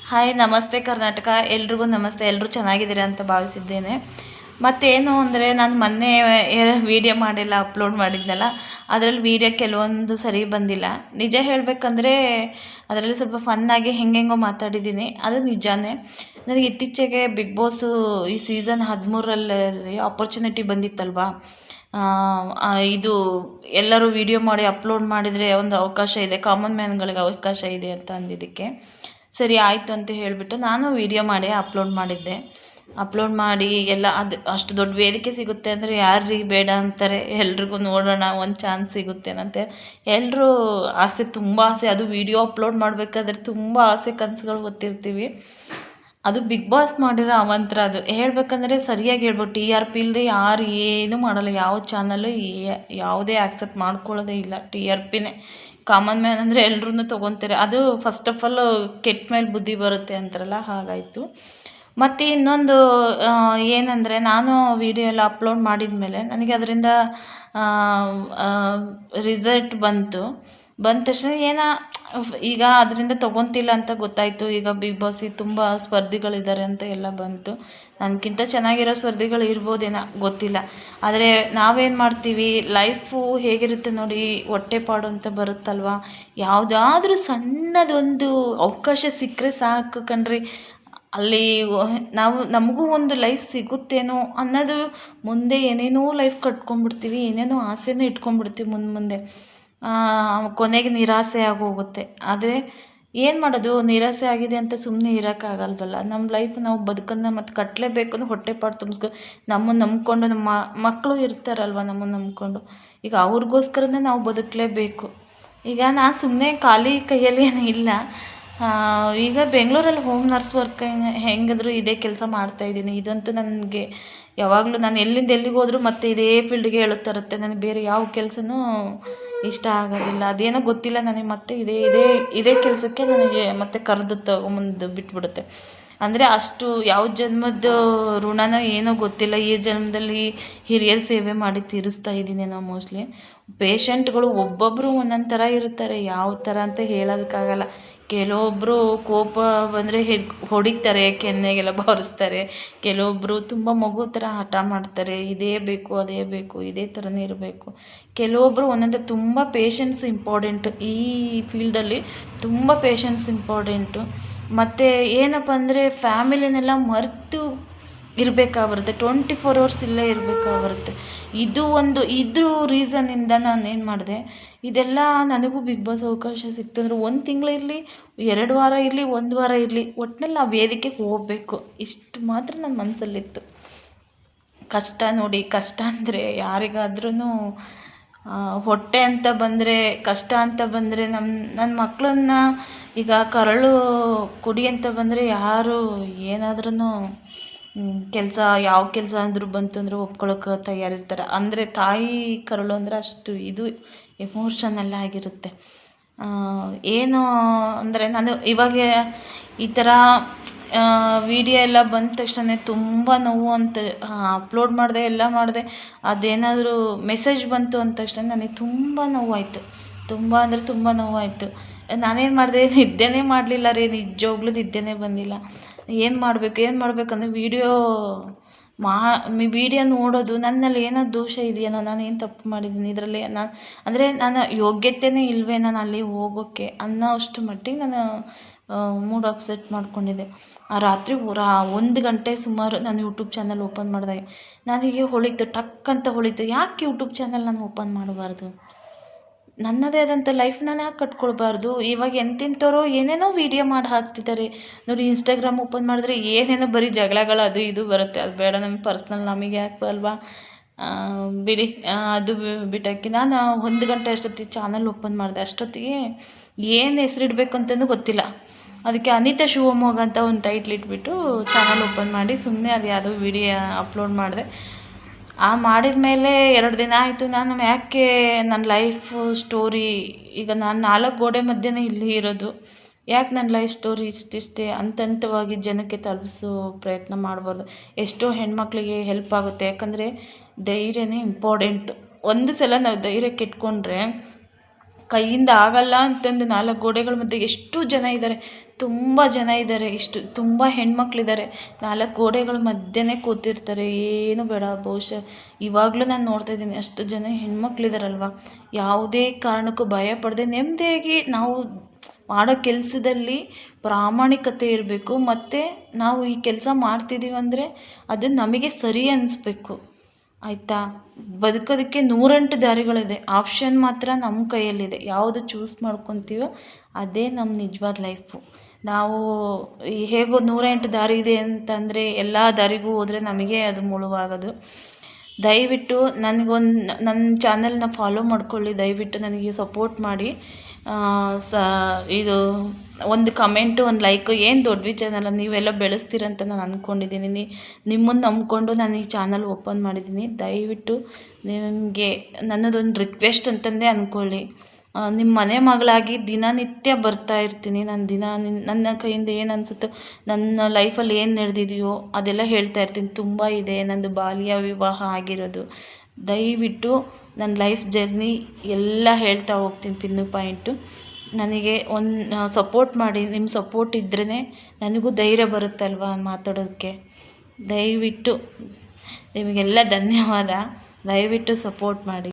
Hi ನಮಸ್ತೆ ಕರ್ನಾಟಕ ಎಲ್ರಿಗೂ ನಮಸ್ತೆ. ಎಲ್ಲರೂ ಚೆನ್ನಾಗಿದ್ದೀರಾ ಅಂತ ಭಾವಿಸಿದ್ದೇನೆ. ಮತ್ತೇನು ಅಂದರೆ ನಾನು ಮೊನ್ನೆ ವೀಡಿಯೋ ಮಾಡಿಲ್ಲ, ಅಪ್ಲೋಡ್ ಮಾಡಿದ್ನಲ್ಲ, ಅದರಲ್ಲಿ ವೀಡಿಯೋ ಕೆಲವೊಂದು ಸರಿ ಬಂದಿಲ್ಲ. ನಿಜ ಹೇಳಬೇಕಂದ್ರೆ ಅದರಲ್ಲಿ ಸ್ವಲ್ಪ ಫನ್ನಾಗಿ ಹೆಂಗೆಂಗೋ ಮಾತಾಡಿದ್ದೀನಿ, ಅದು ನಿಜಾನೇ. ನನಗೆ ಇತ್ತೀಚೆಗೆ ಬಿಗ್ ಬಾಸು ಈ ಸೀಸನ್ 13ರಲ್ಲಿ ಆಪರ್ಚುನಿಟಿ ಬಂದಿತ್ತಲ್ವಾ. ಇದು ಎಲ್ಲರೂ ವೀಡಿಯೋ ಮಾಡಿ ಅಪ್ಲೋಡ್ ಮಾಡಿದರೆ ಒಂದು ಅವಕಾಶ ಇದೆ, ಕಾಮನ್ ಮ್ಯಾನ್ಗಳಿಗೆ ಅವಕಾಶ ಇದೆ ಅಂತ ಅಂದಿದ್ದಕ್ಕೆ ಸರಿ ಆಯಿತು ಅಂತ ಹೇಳಿಬಿಟ್ಟು ನಾನು ವೀಡಿಯೋ ಮಾಡಿ ಅಪ್ಲೋಡ್ ಮಾಡಿದ್ದೆ. ಅಪ್ಲೋಡ್ ಮಾಡಿ ಎಲ್ಲ ಅದು ಅಷ್ಟು ದೊಡ್ಡ ವೇದಿಕೆ ಸಿಗುತ್ತೆ ಅಂದರೆ ಯಾರೀ ಬೇಡ ಅಂತಾರೆ. ಎಲ್ರಿಗೂ ನೋಡೋಣ, ಒಂದು ಚಾನ್ಸ್ ಸಿಗುತ್ತೇನಂತೆ ಎಲ್ಲರೂ ಆಸೆ, ತುಂಬ ಆಸೆ. ಅದು ವೀಡಿಯೋ ಅಪ್ಲೋಡ್ ಮಾಡಬೇಕಾದ್ರೆ ತುಂಬ ಆಸೆ ಕನಸುಗಳು ಹೊತ್ತಿರ್ತೀವಿ. ಅದು ಬಿಗ್ ಬಾಸ್ ಮಾಡಿರೋ ಅವಂತರ. ಅದು ಹೇಳ್ಬೇಕಂದ್ರೆ ಸರಿಯಾಗಿ ಹೇಳ್ಬೋದು, ಟಿ ಆರ್ ಪಿ ಇಲ್ಲದೆ ಯಾರು ಏನೂ ಮಾಡಲ್ಲ. ಯಾವ ಚಾನಲ್ಲು ಯಾವುದೇ ಆ್ಯಕ್ಸೆಪ್ಟ್ ಮಾಡ್ಕೊಳ್ಳೋದೇ ಇಲ್ಲ. ಟಿ ಆರ್ ಪಿನೇ ಕಾಮನ್ ಮ್ಯಾನ್ ಅಂದರೆ ಎಲ್ರೂ ತೊಗೊತಾರೆ. ಅದು ಫಸ್ಟ್ ಆಫ್ ಆಲ್ ಕೆಟ್ಟ ಮೇಲೆ ಬುದ್ಧಿ ಬರುತ್ತೆ ಅಂತಾರಲ್ಲ, ಹಾಗಾಯಿತು. ಮತ್ತು ಇನ್ನೊಂದು ಏನಂದರೆ, ನಾನು ವೀಡಿಯೋ ಎಲ್ಲ ಅಪ್ಲೋಡ್ ಮಾಡಿದ ಮೇಲೆ ನನಗೆ ಅದರಿಂದ ರಿಸಲ್ಟ್ ಬಂದ ತಕ್ಷಣ ಈಗ ಅದರಿಂದ ತೊಗೊತಿಲ್ಲ ಅಂತ ಗೊತ್ತಾಯಿತು. ಈಗ ಬಿಗ್ ಬಾಸಿಗೆ ತುಂಬ ಸ್ಪರ್ಧಿಗಳಿದ್ದಾರೆ ಅಂತ ಎಲ್ಲ ಬಂತು. ನನಗಿಂತ ಚೆನ್ನಾಗಿರೋ ಸ್ಪರ್ಧಿಗಳು ಇರ್ಬೋದೇನೋ, ಗೊತ್ತಿಲ್ಲ. ಆದರೆ ನಾವೇನು ಮಾಡ್ತೀವಿ, ಲೈಫು ಹೇಗಿರುತ್ತೆ ನೋಡಿ, ಹೊಟ್ಟೆಪಾಡು ಅಂತ ಬರುತ್ತಲ್ವ. ಯಾವುದಾದ್ರೂ ಸಣ್ಣದೊಂದು ಅವಕಾಶ ಸಿಕ್ಕರೆ ಸಾಕು ಕಣ್ರಿ, ಅಲ್ಲಿ ನಮಗೂ ಒಂದು ಲೈಫ್ ಸಿಗುತ್ತೇನೋ ಅನ್ನೋದು. ಮುಂದೆ ಏನೇನೋ ಲೈಫ್ ಕಟ್ಕೊಂಡ್ಬಿಡ್ತೀವಿ, ಏನೇನೋ ಆಸೆನೂ ಇಟ್ಕೊಂಡ್ಬಿಡ್ತೀವಿ ಮುಂದೆ. ಕೊನೆಗೆ ನಿರಾಸೆ ಆಗೋಗುತ್ತೆ. ಆದರೆ ಏನು ಮಾಡೋದು, ನಿರಾಸೆ ಆಗಿದೆ ಅಂತ ಸುಮ್ಮನೆ ಇರೋಕ್ಕಾಗಲ್ವಲ್ಲ. ನಮ್ಮ ಲೈಫ್ ನಾವು ಬದುಕನ್ನು ಮತ್ತು ಕಟ್ಟಲೇಬೇಕು ಅಂದ್ರೆ ಹೊಟ್ಟೆಪಾಡು ತುಂಬಿಸ್ಕೊ. ನಮ್ಮನ್ನು ನಂಬ್ಕೊಂಡು ನಮ್ಮ ಮಕ್ಕಳು ಇರ್ತಾರಲ್ವ, ನಮ್ಮನ್ನು ನಂಬ್ಕೊಂಡು. ಈಗ ಅವ್ರಿಗೋಸ್ಕರನೇ ನಾವು ಬದುಕಲೇಬೇಕು. ಈಗ ನಾನು ಸುಮ್ಮನೆ ಖಾಲಿ ಕೈಯಲ್ಲಿ ಏನೂ ಇಲ್ಲ. ಈಗ ಬೆಂಗಳೂರಲ್ಲಿ ಹೋಮ್ ನರ್ಸ್ ವರ್ಕ್ ಹೆಂಗಿದ್ರು ಇದೇ ಕೆಲಸ ಮಾಡ್ತಾಯಿದ್ದೀನಿ. ಇದಂತೂ ನನಗೆ ಯಾವಾಗಲೂ, ನಾನು ಎಲ್ಲಿಂದ ಎಲ್ಲಿಗೆ ಹೋದರೂ ಮತ್ತೆ ಇದೇ ಫೀಲ್ಡ್ಗೆ ಹೇಳುತ್ತಿರುತ್ತೆ. ನನಗೆ ಬೇರೆ ಯಾವ ಕೆಲಸನೂ ಇಷ್ಟ ಆಗೋದಿಲ್ಲ. ಅದೇನೋ ಗೊತ್ತಿಲ್ಲ ನನಗೆ, ಮತ್ತೆ ಇದೇ ಕೆಲಸಕ್ಕೆ ನನಗೆ ಮತ್ತೆ ಕರೆದು ತಗೊಂಬಂದು ಬಿಟ್ಬಿಡುತ್ತೆ. ಅಂದರೆ ಅಷ್ಟು ಯಾವ ಜನ್ಮದ ಋಣನೋ ಏನೋ ಗೊತ್ತಿಲ್ಲ, ಈ ಜನ್ಮದಲ್ಲಿ ಹಿರಿಯರ ಸೇವೆ ಮಾಡಿ ತೀರಿಸ್ತಾ ಇದ್ದೀನೇನೋ ಮೋಸ್ಟ್ಲಿ. ಪೇಷಂಟ್ಗಳು ಒಬ್ಬೊಬ್ಬರು ಒಂದೊಂದು ಥರ ಇರ್ತಾರೆ, ಯಾವ ಥರ ಅಂತ ಹೇಳೋದಕ್ಕಾಗಲ್ಲ. ಕೆಲವೊಬ್ಬರು ಕೋಪ ಬಂದರೆ ಹೊಡಿತಾರೆ, ಕೆನ್ನೆಗೆಲ್ಲ ಬಾರಿಸ್ತಾರೆ. ಕೆಲವೊಬ್ಬರು ತುಂಬ ಮಗು ಥರ ಹಠ ಮಾಡ್ತಾರೆ, ಇದೇ ಬೇಕು ಅದೇ ಬೇಕು, ಇದೇ ಥರನೇ ಇರಬೇಕು. ಕೆಲವೊಬ್ಬರು ಒಂದೊಂದು ತುಂಬ ಪೇಷನ್ಸ್ ಇಂಪಾರ್ಟೆಂಟು. ಈ ಫೀಲ್ಡಲ್ಲಿ ತುಂಬ ಪೇಷನ್ಸ್ ಇಂಪಾರ್ಟೆಂಟು. ಮತ್ತು ಏನಪ್ಪ ಅಂದರೆ ಫ್ಯಾಮಿಲಿನೆಲ್ಲ ಮರೆತು ಇರಬೇಕಾಗಿರುತ್ತೆ. 24 hours ಇಲ್ಲೇ ಇರಬೇಕಾಗಿರುತ್ತೆ. ಇದ್ರ ರೀಸನ್ನಿಂದ ನಾನು ಏನು ಮಾಡಿದೆ, ಇದೆಲ್ಲ ನನಗೂ ಬಿಗ್ ಬಾಸ್ ಅವಕಾಶ ಸಿಕ್ತು ಅಂದರೆ 1 ತಿಂಗಳು ಇರಲಿ, 2 ವಾರ ಇರಲಿ, 1 ವಾರ ಇರಲಿ, ಒಟ್ಟಿನಲ್ಲಿ ಆ ವೇದಿಕೆಗೆ ಹೋಗಬೇಕು, ಇಷ್ಟು ಮಾತ್ರ ನನ್ನ ಮನಸ್ಸಲ್ಲಿತ್ತು. ಕಷ್ಟ ನೋಡಿ, ಕಷ್ಟ ಅಂದರೆ ಯಾರಿಗಾದ್ರೂ ಹೊಟ್ಟೆ ಅಂತ ಬಂದರೆ, ಕಷ್ಟ ಅಂತ ಬಂದರೆ, ನನ್ನ ಮಕ್ಕಳನ್ನ ಈಗ ಕರಳು ಕುಡಿ ಅಂತ ಬಂದರೆ ಯಾರು ಏನಾದ್ರೂ ಯಾವ ಕೆಲಸ ಅಂದರೂ ಬಂತು ಅಂದರೆ ಒಪ್ಕೊಳ್ಳೋಕೆ ತಯಾರಿರ್ತಾರೆ. ಅಂದರೆ ತಾಯಿ ಕರಳು ಅಂದರೆ ಅಷ್ಟು ಇದು ಎಮೋಷನಲ್ ಆಗಿರುತ್ತೆ. ಏನು ಅಂದರೆ, ನಾನು ಇವಾಗ ಈ ಥರ ವೀಡಿಯೋ ಎಲ್ಲ ಬಂದ ತಕ್ಷಣ ತುಂಬ ನೋವು ಅಂತ ಅಪ್ಲೋಡ್ ಮಾಡಿದೆ, ಎಲ್ಲ ಮಾಡಿದೆ. ಅದೇನಾದರೂ ಮೆಸೇಜ್ ಬಂತು ಅಂದ ತಕ್ಷಣ ನನಗೆ ತುಂಬ ನೋವಾಯಿತು. ತುಂಬ ಅಂದರೆ ತುಂಬ ನೋವಾಯಿತು. ನಾನೇನು ಮಾಡಿದೆ, ನಿದ್ದೆನೇ ಮಾಡಲಿಲ್ಲ ರೀ, ನಿಜವಾಗ್ಲೂ ನಿದ್ದೆನೇ ಬಂದಿಲ್ಲ. ಏನು ಮಾಡಬೇಕಂದ್ರೆ ವೀಡಿಯೋ ನೋಡೋದು, ನನ್ನಲ್ಲಿ ಏನೋ ದೋಷ ಇದೆಯೇನೋ, ನಾನು ಏನು ತಪ್ಪು ಮಾಡಿದ್ದೀನಿ ಇದರಲ್ಲಿ, ನಾನು ಯೋಗ್ಯತೆಯೇ ಇಲ್ಲವೇ ನಾನು ಅಲ್ಲಿ ಹೋಗೋಕ್ಕೆ ಅನ್ನೋ ಅಷ್ಟು ಮಟ್ಟಿಗೆ ನಾನು ಮೂಡ್ ಅಪ್ಸೆಟ್ ಮಾಡ್ಕೊಂಡಿದ್ದೆ. ಆ ರಾತ್ರಿ 1 ಗಂಟೆ ಸುಮಾರು ನಾನು ಯೂಟ್ಯೂಬ್ ಚಾನಲ್ ಓಪನ್ ಮಾಡಿದಾಗ ನನಗೆ ಹೊಳಿತು, ಟಕ್ ಅಂತ ಹೊಳಿತು. ಯಾಕೆ ಯೂಟ್ಯೂಬ್ ಚಾನಲ್ ನಾನು ಓಪನ್ ಮಾಡಬಾರ್ದು? ನನ್ನದೇ ಆದಂಥ ಲೈಫ್ ನಾನು ಯಾಕೆ ಕಟ್ಕೊಳ್ಬಾರ್ದು? ಇವಾಗ ಎಂತೆಂಥವ್ರು ಏನೇನೋ ವೀಡಿಯೋ ಮಾಡಿ ಹಾಕ್ತಿದ್ದಾರೆ ನೋಡಿ. ಇನ್ಸ್ಟಾಗ್ರಾಮ್ ಓಪನ್ ಮಾಡಿದ್ರೆ ಏನೇನೋ ಬರೀ ಜಗಳಗಳು ಅದು ಇದು ಬರುತ್ತೆ. ಅದು ಬೇಡ, ನಮಗೆ ಪರ್ಸ್ನಲ್ ನಮಗೆ ಯಾಕೆ ಅಲ್ವಾ, ಬಿಡಿ. ಅದು ಬಿಟ್ಟಾಕಿ ನಾನು 1 ಗಂಟೆ ಅಷ್ಟೊತ್ತಿಗೆ ಚಾನಲ್ ಓಪನ್ ಮಾಡಿದೆ. ಅಷ್ಟೊತ್ತಿಗೆ ಏನು ಹೆಸರಿಡ್ಬೇಕು ಅಂತಲೂ ಗೊತ್ತಿಲ್ಲ. ಅದಕ್ಕೆ ಅನಿತಾ ಶಿವಮೊಗ್ಗ ಅಂತ ಒಂದು ಟೈಟ್ಲ್ ಇಟ್ಬಿಟ್ಟು ಚಾನಲ್ ಓಪನ್ ಮಾಡಿ ಸುಮ್ಮನೆ ಅದು ಯಾವುದೋ ವೀಡಿಯೋ ಅಪ್ಲೋಡ್ ಮಾಡಿದೆ. ಮಾಡಿದ ಮೇಲೆ 2 ದಿನ ಆಯಿತು. ನಾನು ಯಾಕೆ ನನ್ನ ಲೈಫು ಸ್ಟೋರಿ, ಈಗ ನಾನು 4 ಗೋಡೆ ಮಧ್ಯೆನೇ ಇಲ್ಲಿ ಇರೋದು, ಯಾಕೆ ನನ್ನ ಲೈಫ್ ಸ್ಟೋರಿ ಇಷ್ಟಿಷ್ಟೇ ಹಂತವಾಗಿ ಜನಕ್ಕೆ ತಲುಪಿಸೋ ಪ್ರಯತ್ನ ಮಾಡಬಾರ್ದು? ಎಷ್ಟೋ ಹೆಣ್ಮಕ್ಳಿಗೆ ಹೆಲ್ಪ್ ಆಗುತ್ತೆ. ಯಾಕಂದರೆ ಧೈರ್ಯನೇ ಇಂಪಾರ್ಟೆಂಟು. ಒಂದು ಸಲ ನಾವು ಧೈರ್ಯ ಕೆಟ್ಕೊಂಡ್ರೆ ಕೈಯಿಂದ ಆಗಲ್ಲ ಅಂತಂದು 4 ಗೋಡೆಗಳ ಮಧ್ಯೆ ಎಷ್ಟು ಜನ ಇದ್ದಾರೆ. ತುಂಬ ಜನ ಇದ್ದಾರೆ, ತುಂಬ ಹೆಣ್ಮಕ್ಳಿದ್ದಾರೆ, 4 ಗೋಡೆಗಳ ಮಧ್ಯೆನೇ ಕೂತಿರ್ತಾರೆ, ಏನು ಬೇಡ. ಬಹುಶಃ ಇವಾಗಲೂ ನಾನು ನೋಡ್ತಾ ಇದ್ದೀನಿ ಅಷ್ಟು ಜನ ಹೆಣ್ಮಕ್ಳಿದಾರಲ್ವ, ಯಾವುದೇ ಕಾರಣಕ್ಕೂ ಭಯ ಪಡದೆ ನೆಮ್ಮದಿಯಾಗಿ ನಾವು ಮಾಡೋ ಕೆಲಸದಲ್ಲಿ ಪ್ರಾಮಾಣಿಕತೆ ಇರಬೇಕು. ಮತ್ತು ನಾವು ಈ ಕೆಲಸ ಮಾಡ್ತಿದ್ದೀವಿ ಅಂದರೆ ಅದು ನಮಗೆ ಸರಿ ಅನ್ನಿಸ್ಬೇಕು, ಆಯಿತಾ. ಬದುಕೋದಕ್ಕೆ 108 ದಾರಿಗಳಿದೆ, ಆಪ್ಷನ್ ಮಾತ್ರ ನಮ್ಮ ಕೈಯಲ್ಲಿದೆ. ಯಾವುದು ಚೂಸ್ ಮಾಡ್ಕೊತೀವೋ ಅದೇ ನಮ್ಮ ನಿಜವಾದ ಲೈಫು. ನಾವು ಹೇಗೋ 108 ದಾರಿ ಇದೆ ಅಂತಂದರೆ ಎಲ್ಲ ದಾರಿಗೂ ಹೋದರೆ ನಮಗೆ ಅದು ಮುಳುವಾಗೋದು. ದಯವಿಟ್ಟು ನನ್ನ ಚಾನಲ್ನ ಫಾಲೋ ಮಾಡ್ಕೊಳ್ಳಿ, ದಯವಿಟ್ಟು ನನಗೆ ಸಪೋರ್ಟ್ ಮಾಡಿ. ಇದು ಒಂದು ಕಮೆಂಟು, ಒಂದು ಲೈಕು ಏನು ದೊಡ್ಡ ವಿಚಾರನಲ್ಲ, ನೀವೆಲ್ಲ ಬೆಳೆಸ್ತೀರಂತ ನಾನು ಅಂದ್ಕೊಂಡಿದ್ದೀನಿ. ನಿಮ್ಮನ್ನು ನಂಬಿಕೊಂಡು ನಾನು ಈ ಚಾನಲ್ ಓಪನ್ ಮಾಡಿದ್ದೀನಿ. ದಯವಿಟ್ಟು ನಿಮಗೆ ನನ್ನದೊಂದು ರಿಕ್ವೆಸ್ಟ್ ಅಂತಂದೇ ಅಂದ್ಕೊಳ್ಳಿ. ನಿಮ್ಮ ಮನೆ ಮಗಳಾಗಿ ದಿನನಿತ್ಯ ಬರ್ತಾ ಇರ್ತೀನಿ. ನಾನು ನನ್ನ ಕೈಯಿಂದ ಏನು ಅನಿಸುತ್ತೋ, ನನ್ನ ಲೈಫಲ್ಲಿ ಏನು ನಡೆದಿದೆಯೋ ಅದೆಲ್ಲ ಹೇಳ್ತಾ ಇರ್ತೀನಿ. ತುಂಬ ಇದೆ ನಂದು ಬಾಲ್ಯ ವಿವಾಹ ಆಗಿರೋದು. ದಯವಿಟ್ಟು ನನ್ನ ಲೈಫ್ ಜರ್ನಿ ಎಲ್ಲ ಹೇಳ್ತಾ ಹೋಗ್ತೀನಿ ಪಿನ್ನು ಪಾಯಿಂಟು. ನನಗೆ ಸಪೋರ್ಟ್ ಮಾಡಿ. ನಿಮ್ಮ ಸಪೋರ್ಟ್ ಇದ್ರೇ ನನಗೂ ಧೈರ್ಯ ಬರುತ್ತಲ್ವ ಮಾತಾಡೋದಕ್ಕೆ. ದಯವಿಟ್ಟು ನಿಮಗೆಲ್ಲ ಧನ್ಯವಾದ. ದಯವಿಟ್ಟು ಸಪೋರ್ಟ್ ಮಾಡಿ.